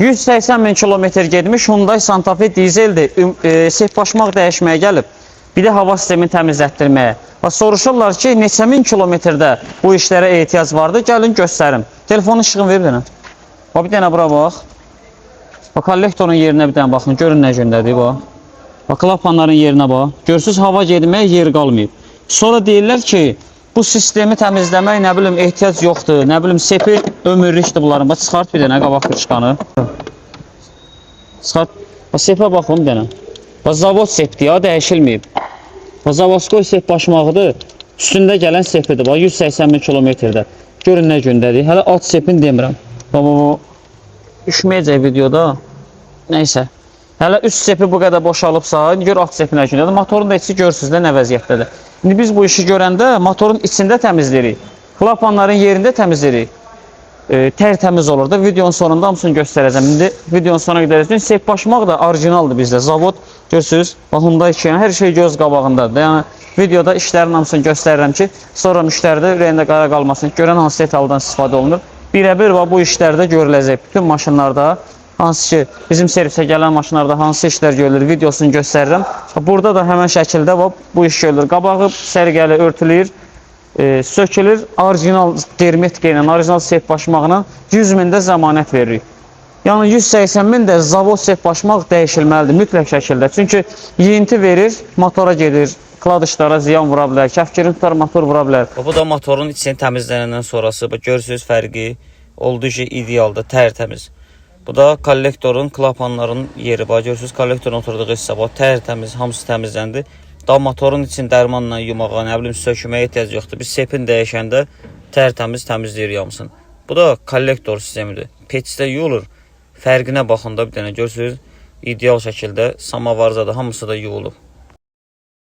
180 min kilometr getmiş Hyundai Santa Fe dizeldir. Sehbaşmaq dəyişməyə gəlib. Bir də hava sistemini təmizlətdirməyə. Və soruşurlar ki, neçə min kilometrdə bu işlərə ehtiyac vardı? Gəlin göstərim. Telefonun işığını ver mənə. Bir dənə bura bax. Kollektorun yerinə bir dənə baxın. Görün nə gündədir bu. Klapanların yerinə bax. Görürsünüz, hava getməyə yer qalmayıb. Sonra deyirlər ki, bu sistemi təmizləmək, nə bilim, ehtiyac yoxdur. Nə bilim, sepi ömürlükdür bunların. Bax, çıxart bir dənə qabaq fırçanı. Çıxart. Sepə baxın bir dənə. Bax, zavod sepdir ya, dəyişilməyib. Bax, Zavodskoy sep başmağıdır. Üstündə gələn sepidir. Bax, 180 min kilometrdə. Görün nə gündədir. Hələ alt sepini demirəm. Bax, düşməyəcək videoda. Neysə. Hələ üst sepi bu qədər boşalıbsa, gör alt sepi nə gündədir. Motorun da içi görürsünüz də nə vəziyyətdədir. İndi biz bu işi görəndə motorun içində təmizləyirik. Klapanların yerində təmizləyirik. Tərtəmiz olur da. Videonun sonunda hamısını göstərəcəm. İndi videonun sonuna gedərək. Sep başmaq da orijinaldır bizdə. Zavod görürsünüz. Hyundai 2, hər şey göz qabağındadır. Yəni videoda işlərin hamısını göstərirəm ki, sonra müştəridə ürəyində qara qalmasın. Görən hansı detaldan istifadə olunur. Birəbir bu işlərdə görüləcək. Bütün maşınlarda, hansı ki, bizim servisə gələn maşınlarda hansı işlər görülür, videosunu göstərirəm. Burada da həmən şəkildə bu iş görülür. Qabağı sərgəli örtülür, sökülür, orijinal dermetika ilə, orijinal sep başmaqla 100 mində zəmanət veririk. Yəni 180 min də zavod sep başmaq dəyişilməlidir mütləq şəkildə. Çünki yeyinti verir, motora gedir, kladışlara ziyan vura bilər, kəfkirin tutar, motor vura bilər. Bu da motorun içini təmizlənəndən sonrası. Görürsünüz fərqi olduqca idealdır, tərtəmiz. Bu da kollektorun, klapanların yeri. Görürsünüz, kollektorun oturduğu hissə tərtəmiz, hamısı təmizləndi. Daha motorun için dərmanla yumağa, nə bilim, sökməyə ehtiyac yoxdur. Biz sepin dəyişəndə tərtəmiz təmizləyir hamısını. Bu da kollektor sistemidir. Peçdə yuyulur. Fərqinə baxın da bir dənə görürsünüz. İdeal şəkildə samavarda da hamısı da yuyulub.